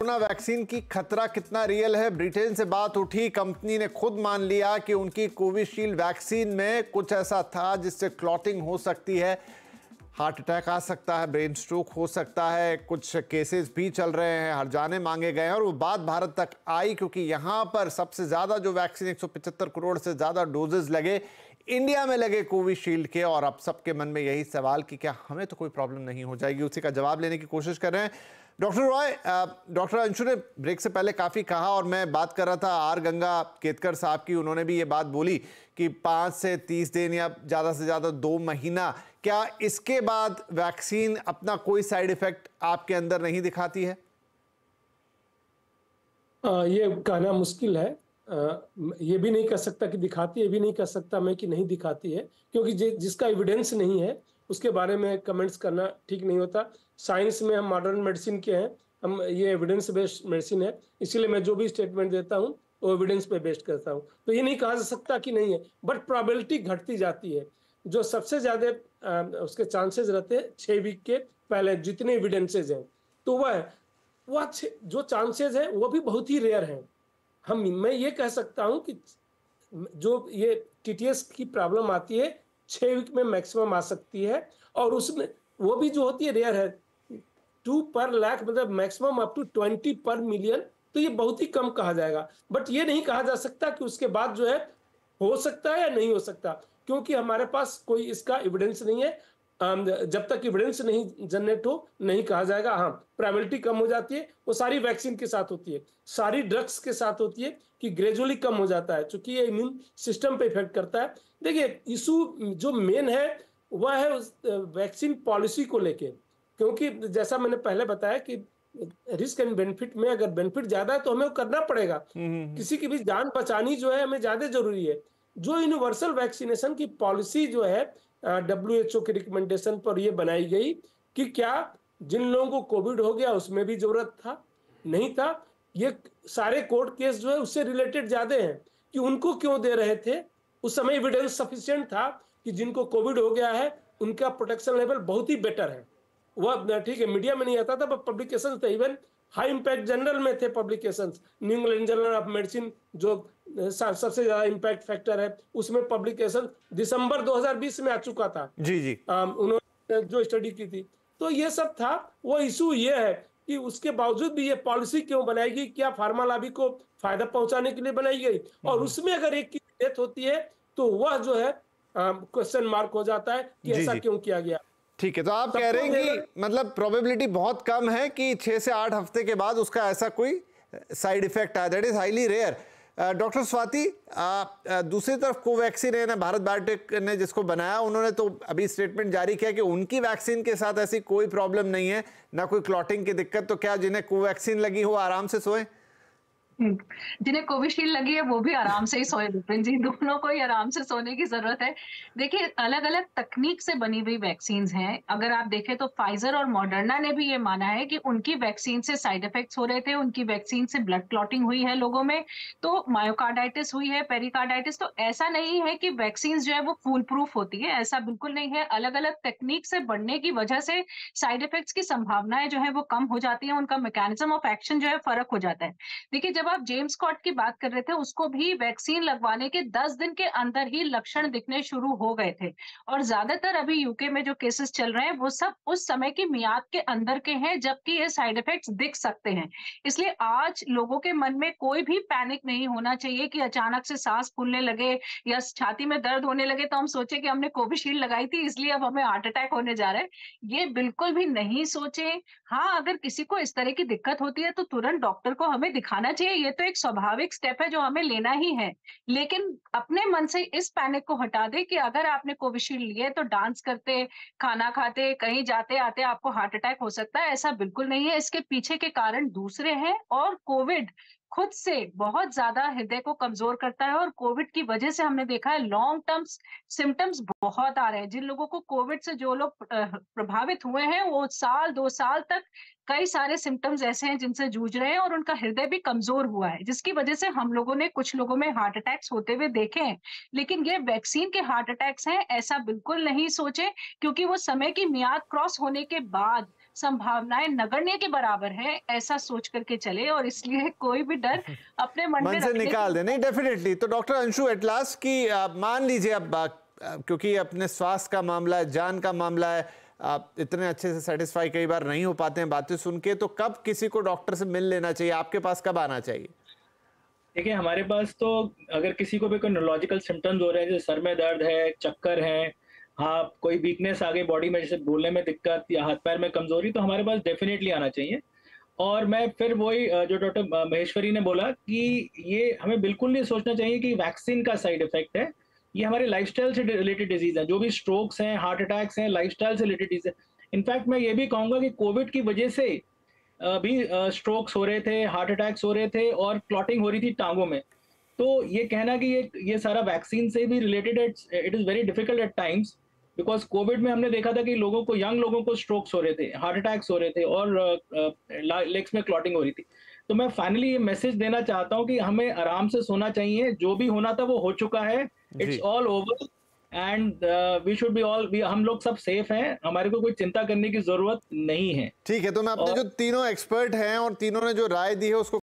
Corona vaccine की खतरा कितना रियल है? ब्रिटेन से बात उठी, कंपनी ने खुद मान लिया कि उनकी कोविशील्ड वैक्सीन में कुछ ऐसा था जिससे क्लॉटिंग हो सकती है, हार्ट अटैक आ सकता है, ब्रेन स्ट्रोक हो सकता है। कुछ केसेस भी चल रहे हैं, हर्जाने मांगे गए हैं और वो बात भारत तक आई क्योंकि यहाँ पर सबसे ज्यादा जो वैक्सीन 175 करोड़ से ज्यादा डोजेस लगे इंडिया में लगे कोविशील्ड के। और अब सबके मन में यही सवाल कि क्या हमें तो कोई प्रॉब्लम नहीं हो जाएगी, उसी का जवाब लेने की कोशिश कर रहे हैं डॉक्टर रॉय। डॉक्टर अंशु ने ब्रेक से पहले काफी कहा और मैं बात कर रहा था आर गंगा केतकर साहब की, उन्होंने भी ये बात बोली कि 5 से 30 दिन या ज्यादा से ज्यादा 2 महीना, क्या इसके बाद वैक्सीन अपना कोई साइड इफेक्ट आपके अंदर नहीं दिखाती है? ये कहना मुश्किल है। ये भी नहीं कह सकता कि दिखाती है, ये भी नहीं कह सकता मैं कि नहीं दिखाती है, क्योंकि जिसका एविडेंस नहीं है उसके बारे में कमेंट्स करना ठीक नहीं होता। साइंस में हम मॉडर्न मेडिसिन के हैं, हम ये एविडेंस बेस्ड मेडिसिन है, इसीलिए मैं जो भी स्टेटमेंट देता हूँ वो एविडेंस पे बेस्ड करता हूँ। तो ये नहीं कहा जा सकता कि नहीं है, बट प्रोबेबिलिटी घटती जाती है। जो सबसे ज्यादा उसके चांसेस रहते हैं 6 वीक के पहले जितने एविडेंसेज हैं, तो वह जो चांसेस है वो भी बहुत ही रेयर हैं। मैं ये कह सकता हूं कि जो ये टीटीएस की प्रॉब्लम आती है 6 वीक में मैक्सिमम आ सकती है, और उसमें वो भी जो होती है रेयर है। 2 पर लाख मतलब मैक्सिमम अप टू 20 पर मिलियन, तो ये बहुत ही कम कहा जाएगा। बट ये नहीं कहा जा सकता कि उसके बाद जो है हो सकता है या नहीं हो सकता, क्योंकि हमारे पास कोई इसका एविडेंस नहीं है। जब तक एविडेंस नहीं जनरेट हो नहीं कहा जाएगा। हाँ, प्रोबेबिलिटी कम हो जाती है, वो सारी वैक्सीन के साथ होती है, सारी ड्रग्स के साथ होती है कि ग्रेजुअली कम हो जाता है, क्योंकि ये इम्यून सिस्टम पे इफेक्ट करता है। देखिए, इशू जो मेन है वह है उस वैक्सीन पॉलिसी को लेके, क्योंकि जैसा मैंने पहले बताया कि रिस्क एंड बेनिफिट में अगर बेनिफिट ज्यादा है तो हमें वो करना पड़ेगा। किसी की भी जान बचानी जो है हमें ज्यादा जरूरी है। जो यूनिवर्सल वैक्सीनेशन की पॉलिसी जो है WHO के रिकमेंडेशन पर ये बनाई गई कि क्या जिन लोगों को कोविड हो गया उसमें भी जरूरत था, नहीं था। ये सारे कोर्ट केस जो है उससे रिलेटेड ज्यादा हैं कि उनको क्यों दे रहे थे। उस समय एविडेंस सफिशिएंट था कि जिनको कोविड हो गया है उनका प्रोटेक्शन लेवल बहुत ही बेटर है। वह ठीक है, मीडिया में नहीं आता था, पर पब्लिकेशन थे, इवन हाई इंपैक्ट जर्नल में थे publications. New England journal of medicine जो सबसे ज्यादा इंपैक्ट फैक्टर है, उसमें पब्लिकेशन दिसंबर 2020 में आ चुका था। जी जी। उन्होंने जो स्टडी की थी, तो ये सब था। वो इशू ये है कि उसके बावजूद भी ये पॉलिसी क्यों बनाई गई, क्या फार्मा लॉबी को फायदा पहुंचाने के लिए बनाई गई, और उसमें अगर एक की डेथ होती है तो वह जो है क्वेश्चन मार्क हो जाता है कि ऐसा क्यों किया गया। ठीक है, तो आप कह रहे हैं कि मतलब प्रोबेबिलिटी बहुत कम है कि 6 से 8 हफ्ते के बाद उसका ऐसा कोई साइड इफेक्ट आए, that is highly rare. Doctor Swati, दूसरी तरफ कोवैक्सीन है ना, भारत बायोटेक ने जिसको बनाया, उन्होंने तो अभी स्टेटमेंट जारी किया कि उनकी वैक्सीन के साथ ऐसी कोई प्रॉब्लम नहीं है, ना कोई क्लॉटिंग की दिक्कत। तो क्या जिन्हें कोवैक्सीन लगी हो आराम से सोए? जिन्हें कोविशील्ड लगी है वो भी आराम से ही सोए विपिन जी, दोनों को ही आराम से सोने की जरूरत है। देखिए, अलग अलग तकनीक से बनी हुई वैक्सीन हैं। अगर आप देखें तो फाइजर और मॉडर्ना ने भी ये माना है कि उनकी वैक्सीन से साइड इफेक्ट्स हो रहे थे, उनकी वैक्सीन से ब्लड क्लॉटिंग हुई है लोगों में, तो मायोकार्डाइटिस हुई है, पेरिकार्डाइटिस। तो ऐसा नहीं है कि वैक्सीन जो है वो फूल प्रूफ होती है, ऐसा बिल्कुल नहीं है। अलग अलग तकनीक से बढ़ने की वजह से साइड इफेक्ट्स की संभावनाएं जो है वो कम हो जाती है, उनका मैकेनिज्म ऑफ एक्शन जो है फर्क हो जाता है। देखिए, जब आप जेम्स स्कॉट की बात कर रहे थे, उसको भी वैक्सीन लगवाने के 10 दिन के अंदर ही लक्षण दिखने शुरू हो गए थे, और ज्यादातर अभी यूके में जो केसेस चल रहे हैं वो सब उस समय की मियाद के अंदर के हैं जबकि ये साइड इफेक्ट्स दिख सकते हैं। इसलिए आज लोगों के मन में कोई भी पैनिक नहीं होना चाहिए कि अचानक से सांस फूलने लगे या छाती में दर्द होने लगे तो हम सोचे कि हमने कोविशील्ड लगाई थी इसलिए अब हमें हार्ट अटैक होने जा रहा है। ये बिल्कुल भी नहीं सोचे। हाँ, अगर किसी को इस तरह की दिक्कत होती है तो तुरंत डॉक्टर को हमें दिखाना चाहिए, ये तो एक स्वाभाविक स्टेप है जो हमें लेना ही है। लेकिन अपने मन से इस पैनिक को हटा दे कि अगर आपने कोविशील्ड लिए तो डांस करते, खाना खाते, कहीं जाते आते आपको हार्ट अटैक हो सकता है, ऐसा बिल्कुल नहीं है। इसके पीछे के कारण दूसरे हैं, और कोविड खुद से बहुत ज्यादा हृदय को कमजोर करता है, और कोविड की वजह से हमने देखा है लॉन्ग टर्म सिम्टम्स बहुत आ रहे हैं। जिन लोगों को कोविड से जो लोग प्रभावित हुए हैं वो साल 2 साल तक कई सारे सिम्टम्स ऐसे हैं जिनसे जूझ रहे हैं, और उनका हृदय भी कमजोर हुआ है, जिसकी वजह से हम लोगों ने कुछ लोगों में हार्ट अटैक्स होते हुए देखे हैं। लेकिन ये वैक्सीन के हार्ट अटैक्स हैं ऐसा बिल्कुल नहीं सोचे, क्योंकि वो समय की मियाद क्रॉस होने के बाद संभावनाएं नगण्य के बराबर है, ऐसा सोच करके चले, और इसलिए कोई भी डर अपने मन में से निकाल दे। नहीं, डेफिनेटली। तो डॉक्टर अंशु एट लास्ट की मान लीजिए अब क्योंकि अपने स्वास्थ्य का मामला है, जान का मामला है, आप इतने अच्छे से सेटिस्फाई कई बार नहीं हो पाते हैं बातें सुन के, तो कब किसी को डॉक्टर से मिल लेना चाहिए, आपके पास कब आना चाहिए? देखिए, हमारे पास तो अगर किसी को भी कोई न्यूरोलॉजिकल सिम्टम्स हो रहे हैं, जैसे सर में दर्द है, चक्कर है, हाँ कोई वीकनेस आ गई बॉडी में, जैसे बोलने में दिक्कत या हाथ पैर में कमजोरी, तो हमारे पास डेफिनेटली आना चाहिए। और मैं फिर वही जो डॉक्टर महेश्वरी ने बोला कि ये हमें बिल्कुल नहीं सोचना चाहिए कि वैक्सीन का साइड इफेक्ट है, ये हमारे लाइफस्टाइल से रिलेटेड डिजीज है। जो भी स्ट्रोक्स हैं, हार्ट अटैक्स हैं, लाइफस्टाइल से रिलेटेड डिजीज है। इनफैक्ट मैं ये भी कहूंगा कि कोविड की वजह से भी स्ट्रोक्स हो रहे थे, हार्ट अटैक्स हो रहे थे और क्लॉटिंग हो रही थी टांगों में। तो ये कहना कि ये सारा वैक्सीन से भी रिलेटेड है, it is very difficult at times, because Covid में हमने देखा था कि लोगों को, यंग लोगों को स्ट्रोक्स हो रहे थे, हार्ट अटैक्स हो रहे थे और लेग्स में क्लॉटिंग हो रही थी। तो मैं फाइनली ये मैसेज देना चाहता हूँ कि हमें आराम से सोना चाहिए, जो भी होना था वो हो चुका है, it's all over and we should be all, हम लोग सब सेफ हैं, हमारे को कोई चिंता करने की जरूरत नहीं है। ठीक है, तो मैं अपने जो तीनों एक्सपर्ट हैं और तीनों ने जो राय दी है उसको